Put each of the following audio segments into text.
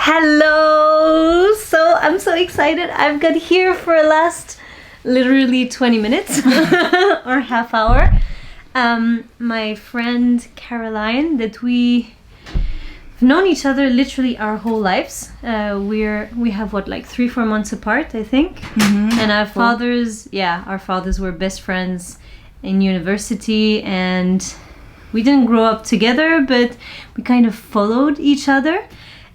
Hello! So I'm so excited. I've got here for last literally 20 minutes or half hour. My friend Caroline, that we've known each other literally our whole lives. We have what, like 3-4 months apart, I think. Mm-hmm. And our fathers were best friends in university, and we didn't grow up together, but we kind of followed each other.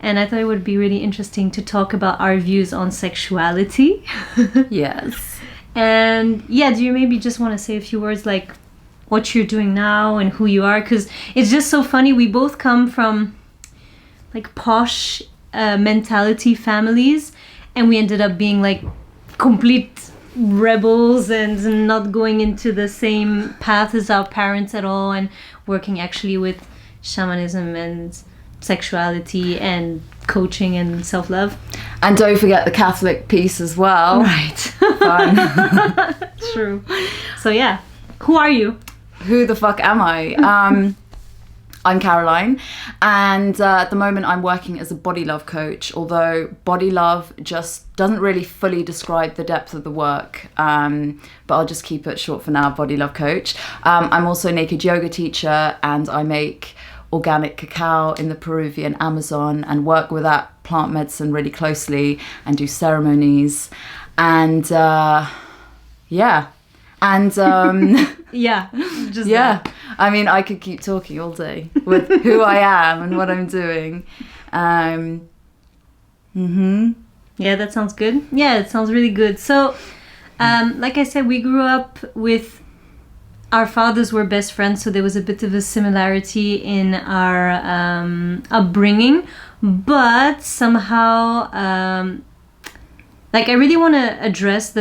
And I thought it would be really interesting to talk about our views on sexuality. Yes. And yeah, do you maybe just want to say a few words, like what you're doing now and who you are? Because it's just so funny. We both come from like posh mentality families, and we ended up being like complete rebels and not going into the same path as our parents at all, and working actually with shamanism and sexuality and coaching and self-love. And don't forget the Catholic piece as well. Right. Fun. True. So yeah, who are you? Who the fuck am I? I'm Caroline, and at the moment I'm working as a body love coach, although body love just doesn't really fully describe the depth of the work, but I'll just keep it short for now, body love coach. I'm also a naked yoga teacher, and I make organic cacao in the Peruvian Amazon and work with that plant medicine really closely and do ceremonies. And yeah. I mean, I could keep talking all day with who I am and what I'm doing. Yeah, that sounds good. Yeah, it sounds really good. So, like I said, we grew up with, our fathers were best friends, so there was a bit of a similarity in our upbringing. But somehow, like, I really want to address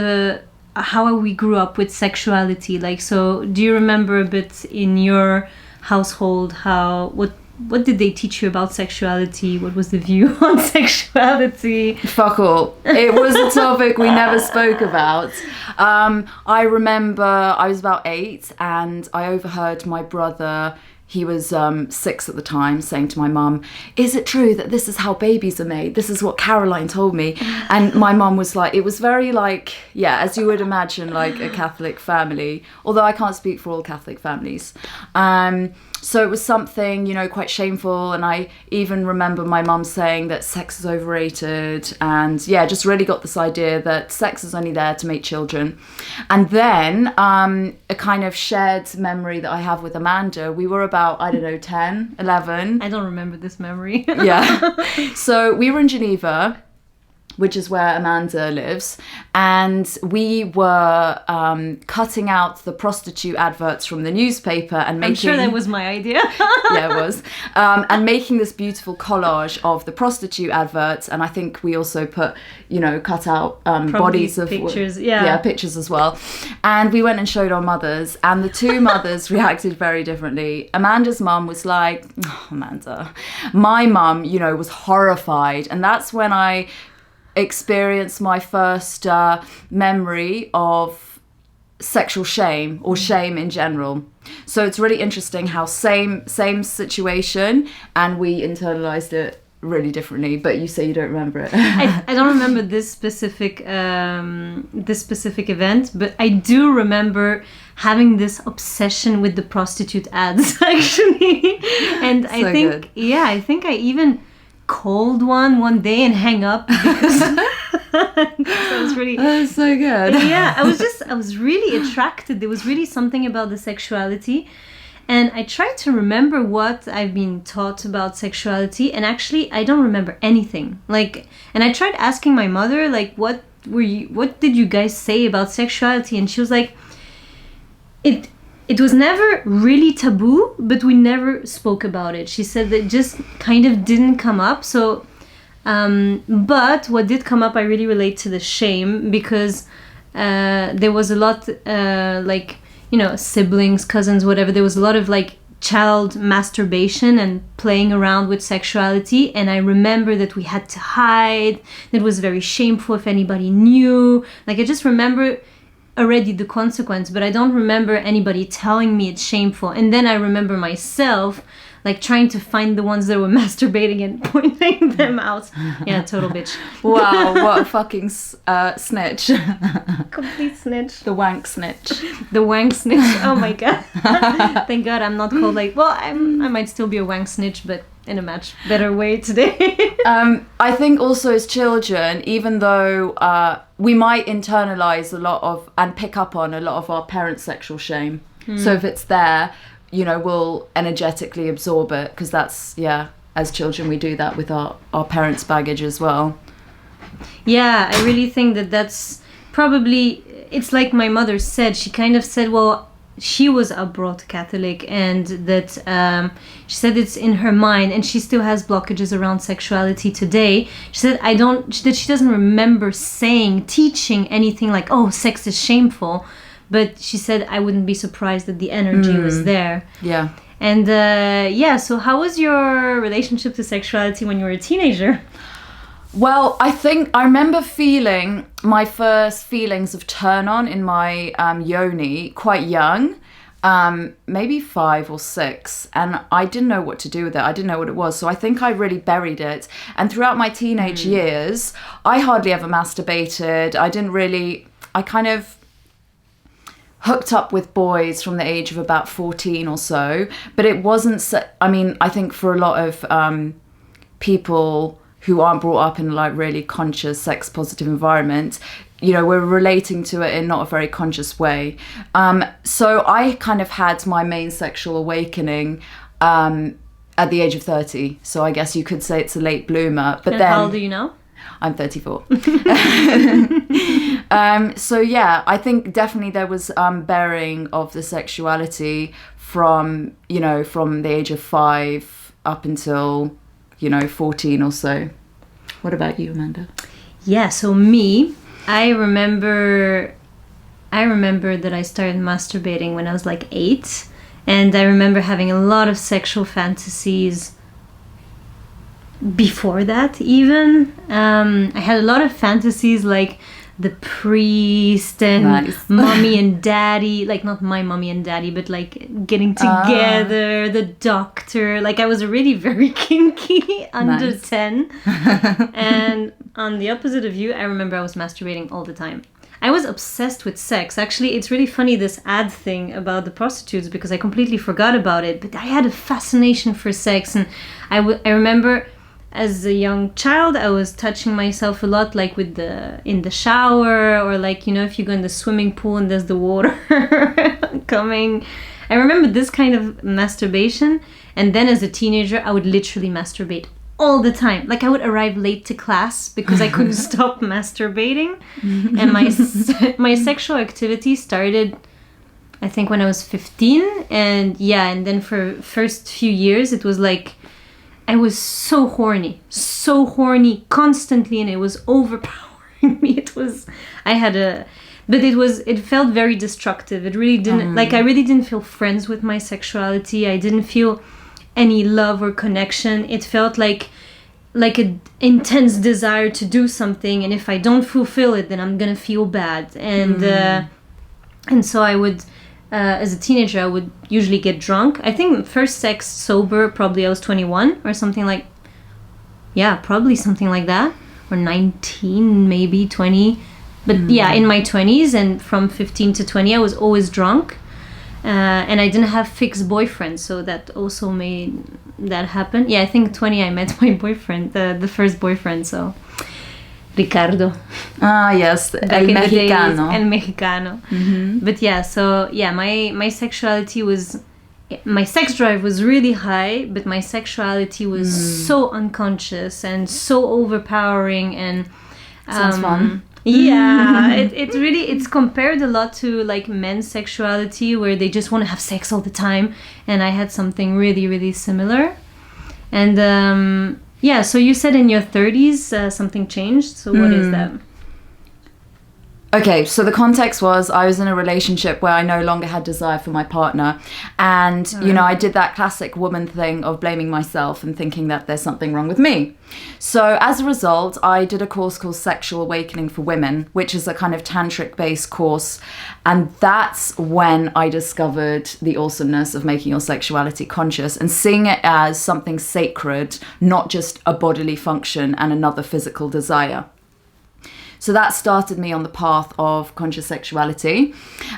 how we grew up with sexuality. Like, so do you remember a bit in your household what did they teach you about sexuality? What was the view on sexuality? Fuck all. It was a topic we never spoke about. I remember I was about 8 and I overheard my brother, he was 6 at the time, saying to my mum, "Is it true that this is how babies are made? This is what Caroline told me." And my mum was like, it was very like, yeah, as you would imagine, like a Catholic family, although I can't speak for all Catholic families. So it was something, you know, quite shameful. And I even remember my mum saying that sex is overrated. And yeah, just really got this idea that sex is only there to make children. And then a kind of shared memory that I have with Amanda, we were about, I don't know, 10, 11. I don't remember this memory. Yeah. So we were in Geneva, which is where Amanda lives, and we were cutting out the prostitute adverts from the newspaper and making... I'm sure that was my idea. Yeah, it was. And making this beautiful collage of the prostitute adverts, and I think we also put, you know, cut out bodies of... pictures, yeah, pictures as well. And we went and showed our mothers, and the two mothers reacted very differently. Amanda's mum was like, "Oh, Amanda." My mum, you know, was horrified, and that's when I experienced my first memory of sexual shame or shame in general. So it's really interesting how same situation, and we internalized it really differently. But you say you don't remember it. I don't remember this specific event, but I do remember having this obsession with the prostitute ads actually. And So I think good. Yeah, I think I even called one day and hang up because that was really... That's so good. Yeah, I was really attracted. There was really something about the sexuality, and I tried to remember what I've been taught about sexuality, and actually I don't remember anything. Like, and I tried asking my mother, like, what did you guys say about sexuality? And she was like, it was never really taboo, but we never spoke about it. She said that just kind of didn't come up. So, but what did come up, I really relate to the shame, because there was a lot, like, you know, siblings, cousins, whatever. There was a lot of like child masturbation and playing around with sexuality. And I remember that we had to hide. That was very shameful if anybody knew. Like, I just remember already the consequence, but I don't remember anybody telling me it's shameful. And then I remember myself like trying to find the ones that were masturbating and pointing them out. Yeah, total bitch. Wow, what a fucking snitch. Complete snitch. The wank snitch. The wank snitch. Oh my god. Thank God I'm not called like. Well, I might still be a wank snitch, but in a much better way today. I think also as children, even though we might internalize a lot of and pick up on a lot of our parents' sexual shame. So if it's there, you know, we'll energetically absorb it, because that's, as children we do that with our parents' baggage as well. Yeah, I really think that's probably, it's like my mother said, she kind of said, well, she was abroad Catholic, and that she said it's in her mind, and she still has blockages around sexuality today. She said that she doesn't remember teaching anything like, oh, sex is shameful, but she said I wouldn't be surprised that the energy was there. Yeah. And so how was your relationship to sexuality when you were a teenager? Well, I think I remember feeling my first feelings of turn on in my yoni quite young, maybe 5 or 6, and I didn't know what to do with it. I didn't know what it was, so I think I really buried it. And throughout my teenage years, I hardly ever masturbated. I kind of hooked up with boys from the age of about 14 or so, but it wasn't, I think for a lot of people who aren't brought up in like really conscious sex positive environment, you know, we're relating to it in not a very conscious way. So I kind of had my main sexual awakening at the age of 30. So I guess you could say it's a late bloomer. But then, how old are you now? I'm 34. So yeah, I think definitely there was bearing of the sexuality from the age of 5 up until 14 or so. What about you, Amanda? Yeah, so me, I remember that I started masturbating when I was like 8, and I remember having a lot of sexual fantasies before that even. I had a lot of fantasies like the priest and mommy and daddy, like not my mommy and daddy, but like getting together, the doctor. Like I was already very kinky under 10. And on the opposite of you, I remember I was masturbating all the time. I was obsessed with sex. Actually, it's really funny, this ad thing about the prostitutes, because I completely forgot about it. But I had a fascination for sex, and I remember as a young child, I was touching myself a lot, like in the shower, or like, if you go in the swimming pool and there's the water coming. I remember this kind of masturbation. And then as a teenager, I would literally masturbate all the time. Like I would arrive late to class because I couldn't stop masturbating. And my sexual activity started, I think, when I was 15. And then for the first few years, it was like, I was so horny constantly, and it was overpowering me. It felt very destructive. It really didn't, I really didn't feel friends with my sexuality. I didn't feel any love or connection. It felt like an intense desire to do something, and if I don't fulfill it, then I'm gonna feel bad. And so I would, as a teenager, I would usually get drunk. I think first sex sober, probably I was 21 or something like, probably something like that, or 19, maybe 20. But in my 20s, and from 15 to 20, I was always drunk. And I didn't have fixed boyfriends, so that also made that happen. I think 20, I met my boyfriend, the first boyfriend, so Ricardo. Ah, yes, El Mexicano. El Mexicano. But my sexuality was, my sex drive was really high, but my sexuality was so unconscious and so overpowering, and sounds fun. It's compared a lot to like men's sexuality, where they just want to have sex all the time, and I had something really, really similar. And so you said in your 30s something changed, so what is that? Okay, so the context was I was in a relationship where I no longer had desire for my partner. And, you know, I did that classic woman thing of blaming myself and thinking that there's something wrong with me. So as a result, I did a course called Sexual Awakening for Women, which is a kind of tantric-based course. And that's when I discovered the awesomeness of making your sexuality conscious and seeing it as something sacred, not just a bodily function and another physical desire. So that started me on the path of conscious sexuality.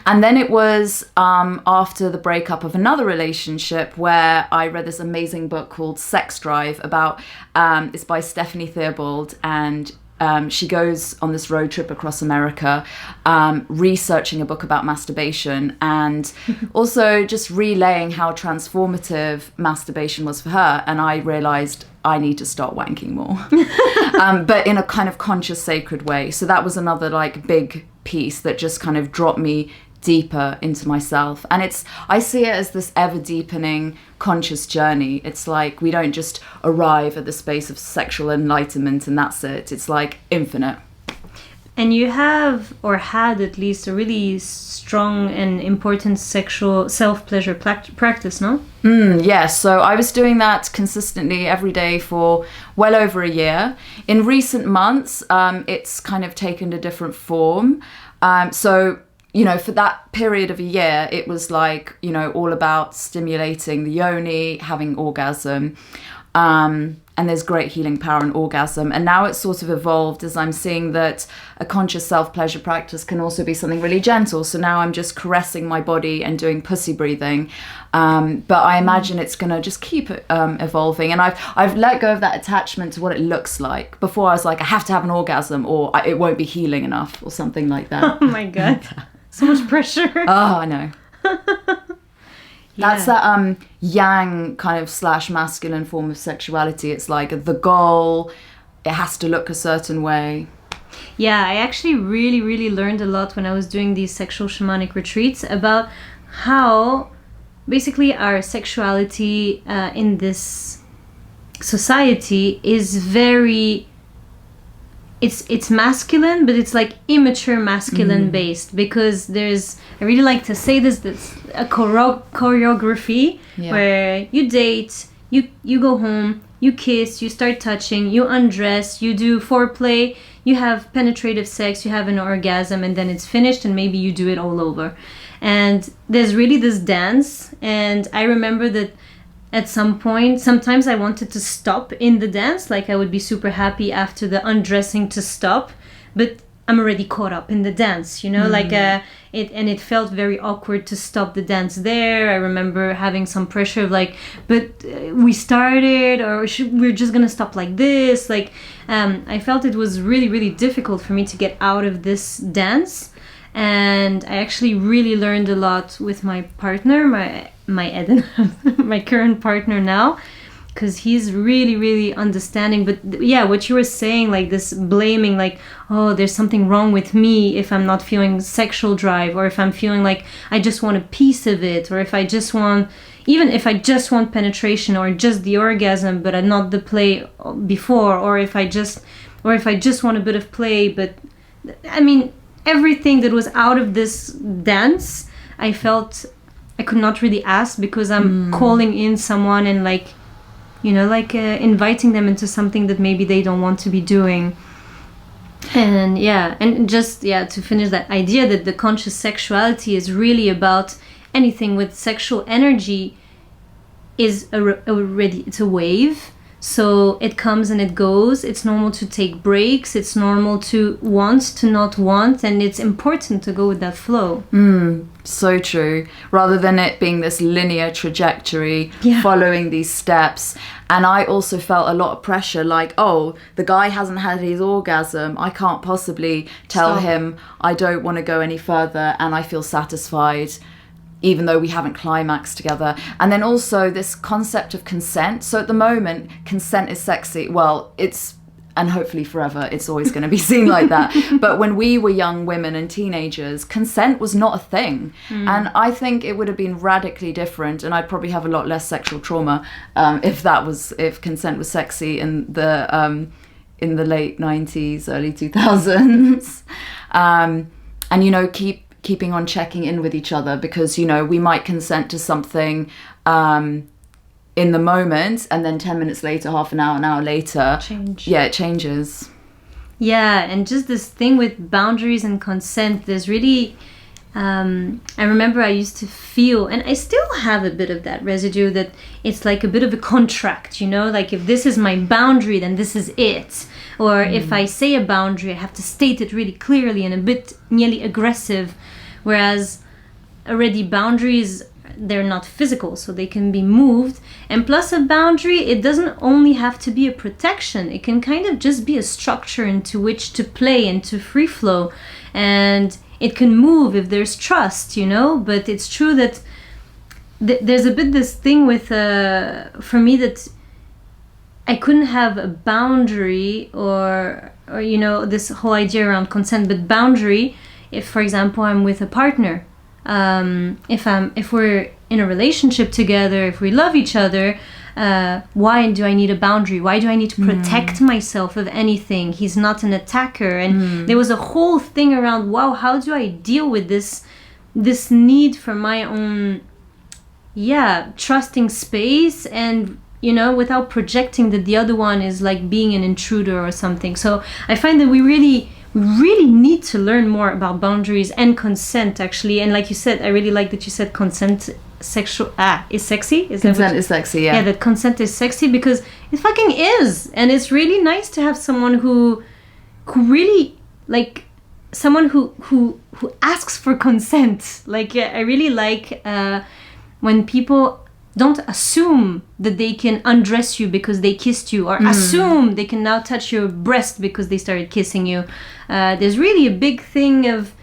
And then it was after the breakup of another relationship where I read this amazing book called Sex Drive about, it's by Stephanie Theobald, and she goes on this road trip across America, researching a book about masturbation and also just relaying how transformative masturbation was for her. And I realized I need to start wanking more, but in a kind of conscious, sacred way. So that was another like big piece that just kind of dropped me deeper into myself. And I see it as this ever deepening conscious journey. It's like we don't just arrive at the space of sexual enlightenment and that's it. It's like infinite. And you have, or had at least, a really strong and important sexual self-pleasure practice, no? Yeah, so I was doing that consistently every day for well over a year. In recent months, it's kind of taken a different form. So, you know, for that period of a year, it was like, you know, all about stimulating the yoni, having orgasm. And there's great healing power in orgasm. And now it's sort of evolved as I'm seeing that a conscious self-pleasure practice can also be something really gentle. So now I'm just caressing my body and doing pussy breathing. But I imagine it's going to just keep evolving. And I've let go of that attachment to what it looks like. Before I was like, I have to have an orgasm or it won't be healing enough or something like that. Oh my God. So much pressure. Oh, I know. That's that yang kind of / masculine form of sexuality. It's like the goal, it has to look a certain way. Yeah, I actually really, really learned a lot when I was doing these sexual shamanic retreats about how basically our sexuality in this society is very... It's masculine, but it's like immature masculine based, because there's, I really like to say this, that's a choreography where you date, you go home, you kiss, you start touching, you undress, you do foreplay, you have penetrative sex, you have an orgasm, and then it's finished, and maybe you do it all over. And there's really this dance, and I remember that at some point, sometimes I wanted to stop in the dance, like I would be super happy after the undressing to stop, but I'm already caught up in the dance, you know, it felt very awkward to stop the dance there. I remember having some pressure of like, but we started, or we're just gonna stop like this. Like, I felt it was really, really difficult for me to get out of this dance. And I actually really learned a lot with my partner, my Eden, my current partner now, because he's really, really understanding. But yeah, what you were saying, like this blaming, like, oh, there's something wrong with me if I'm not feeling sexual drive, or if I'm feeling like I just want a piece of it, or if I just want, even if I just want penetration or just the orgasm, but not the play before, or if I just want a bit of play, but I mean, everything that was out of this dance, I felt I could not really ask, because I'm calling in someone and like, you know, like inviting them into something that maybe they don't want to be doing. And to finish that idea that the conscious sexuality is really about anything with sexual energy is it's a wave. So it comes and it goes. It's normal to take breaks. It's normal to want, to not want. And it's important to go with that flow. So true. Rather than it being this linear trajectory, following these steps. And I also felt a lot of pressure, like, oh, the guy hasn't had his orgasm. I can't possibly tell him I don't want to go any further and I feel satisfied, even though we haven't climaxed together. And then also this concept of consent. So at the moment, consent is sexy. Well, and hopefully forever, it's always going to be seen like that. But when we were young women and teenagers, consent was not a thing. And I think it would have been radically different, and I'd probably have a lot less sexual trauma if consent was sexy in the late 90s, early 2000s. and keeping on checking in with each other, because we might consent to something in the moment, and then 10 minutes later, half an hour later, it changes. Yeah, and just this thing with boundaries and consent, there's really I remember I used to feel, and I still have a bit of that residue, that it's like a bit of a contract, like if this is my boundary, then this is it. Or if I say a boundary, I have to state it really clearly and a bit nearly aggressive. Whereas already boundaries, they're not physical, so they can be moved. And plus, a boundary, it doesn't only have to be a protection. It can kind of just be a structure into which to play and to free flow. And it can move if there's trust, But it's true that there's a bit this thing with, for me, that I couldn't have a boundary or this whole idea around consent, but boundary if, for example, I'm with a partner. If we're in a relationship together, if we love each other, why do I need a boundary? Why do I need to protect myself of anything? He's not an attacker. And there was a whole thing around, wow, how do I deal with this need for my own, trusting space, and without projecting that the other one is like being an intruder or something. So I find that we really need to learn more about boundaries and consent, actually. And like you said, I really like that you said consent is sexy. Consent is sexy, yeah. Yeah, that consent is sexy, because it fucking is. And it's really nice to have someone who really, like, someone who asks for consent. Like, I really like when people don't assume that they can undress you because they kissed you, or assume they can now touch your breast because they started kissing you. There's really a big thing of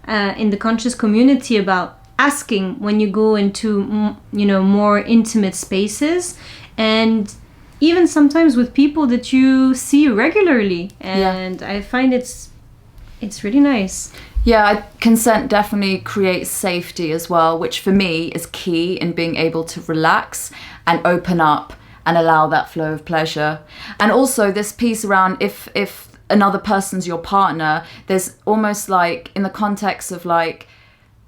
in the conscious community about asking when you go into more intimate spaces, and even sometimes with people that you see regularly. And I find it's really nice. Yeah, consent definitely creates safety as well, which for me is key in being able to relax and open up and allow that flow of pleasure. And also this piece around if another person's your partner, there's almost like, in the context of like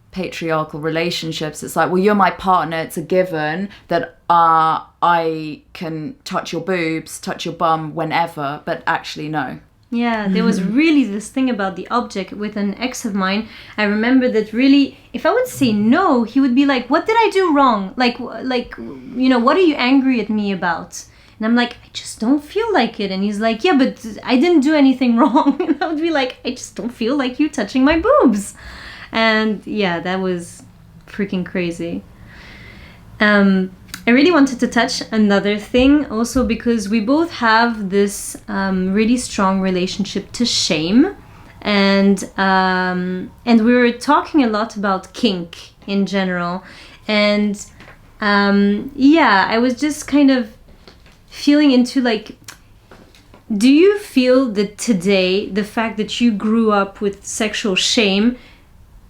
patriarchal relationships, it's like, well, you're my partner, it's a given that I can touch your boobs, touch your bum whenever, but actually no. Yeah, there was really this thing about the object with an ex of mine. I remember that really, if I would say no, he would be like, what did I do wrong? Like, what are you angry at me about? And I'm like, I just don't feel like it. And he's like, yeah, but I didn't do anything wrong. And I would be like, I just don't feel like you touching my boobs. And yeah, that was freaking crazy. I really wanted to touch another thing also, because we both have this really strong relationship to shame, and we were talking a lot about kink in general, and I was just kind of feeling into like, do you feel that today the fact that you grew up with sexual shame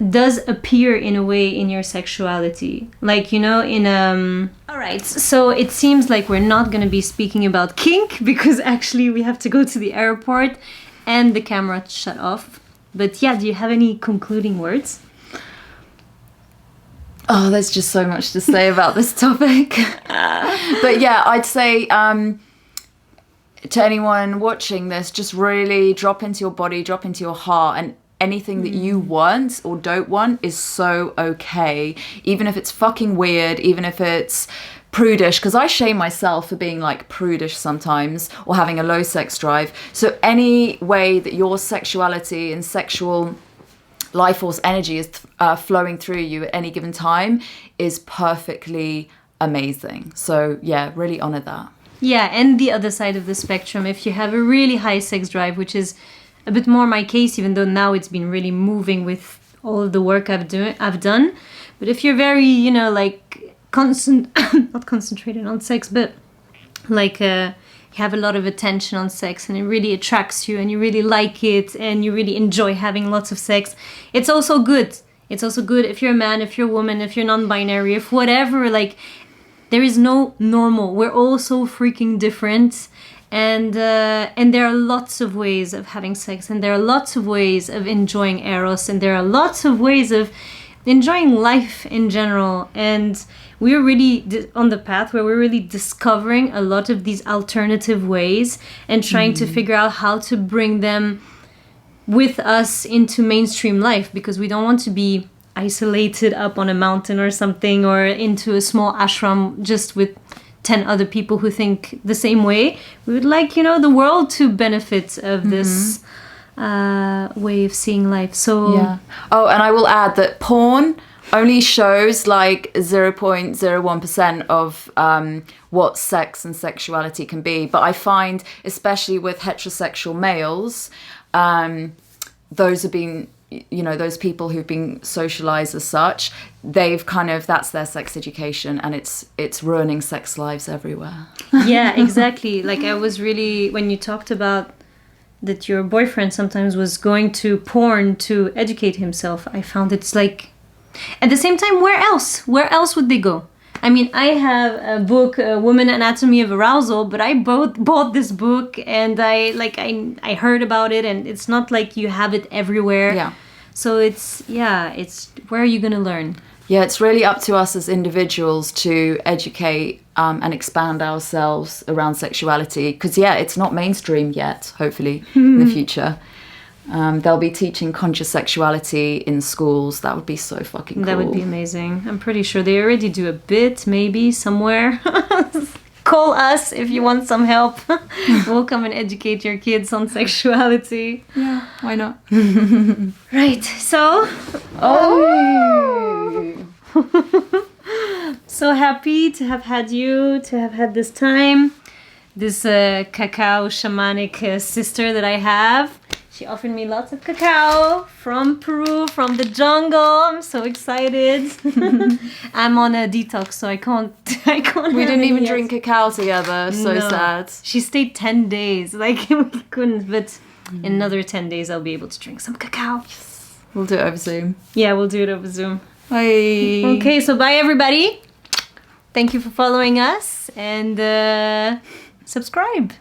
does appear in a way in your sexuality, like all right, so it seems like we're not going to be speaking about kink, because actually we have to go to the airport and the camera shut off. But yeah, do you have any concluding words? Oh, there's just so much to say about this topic. But yeah, I'd say to anyone watching this, just really drop into your body, drop into your heart, and anything that you want or don't want is so okay. Even if it's fucking weird, even if it's prudish, because I shame myself for being like prudish sometimes, or having a low sex drive. So any way that your sexuality and sexual life force energy is flowing through you at any given time is perfectly amazing. So yeah, really honor that. Yeah, and the other side of the spectrum, if you have a really high sex drive, which is a bit more my case, even though now it's been really moving with all of the work I've done. But if you're very, like not concentrated on sex, but like you have a lot of attention on sex and it really attracts you and you really like it and you really enjoy having lots of sex, it's also good. It's also good if you're a man, if you're a woman, if you're non-binary, if whatever, like there is no normal. We're all so freaking different. And there are lots of ways of having sex, and there are lots of ways of enjoying eros, and there are lots of ways of enjoying life in general. And we're really on the path where we're really discovering a lot of these alternative ways and trying to figure out how to bring them with us into mainstream life, because we don't want to be isolated up on a mountain or something, or into a small ashram just with 10 other people who think the same way. We would like, the world to benefit of this way of seeing life. So yeah. Oh, and I will add that porn only shows like 0.01% of what sex and sexuality can be. But I find, especially with heterosexual males, those have been, those people who've been socialized as such, they've that's their sex education, and it's ruining sex lives everywhere. Yeah, exactly. Like, I was really, when you talked about that your boyfriend sometimes was going to porn to educate himself, I found it's like, at the same time, where else would they go? I mean, I have a book, Woman Anatomy of Arousal, but I bought this book, and I heard about it, and it's not like you have it everywhere. Yeah. So it's where are you going to learn? Yeah, it's really up to us as individuals to educate and expand ourselves around sexuality, because it's not mainstream yet, hopefully, in the future. They'll be teaching conscious sexuality in schools. That would be so fucking cool. That would be amazing. I'm pretty sure they already do a bit, maybe, somewhere. Call us if you want some help. We'll come and educate your kids on sexuality. Yeah, why not? Right, so... So happy to have had this time. This cacao shamanic sister that I have. She offered me lots of cacao from Peru, from the jungle. I'm so excited. I'm on a detox, so I can't. We didn't even drink cacao together. So sad. She stayed 10 days. Like, we couldn't. But in another 10 days, I'll be able to drink some cacao. Yes. We'll do it over Zoom. Yeah, we'll do it over Zoom. Bye. Okay, so bye everybody. Thank you for following us, and subscribe.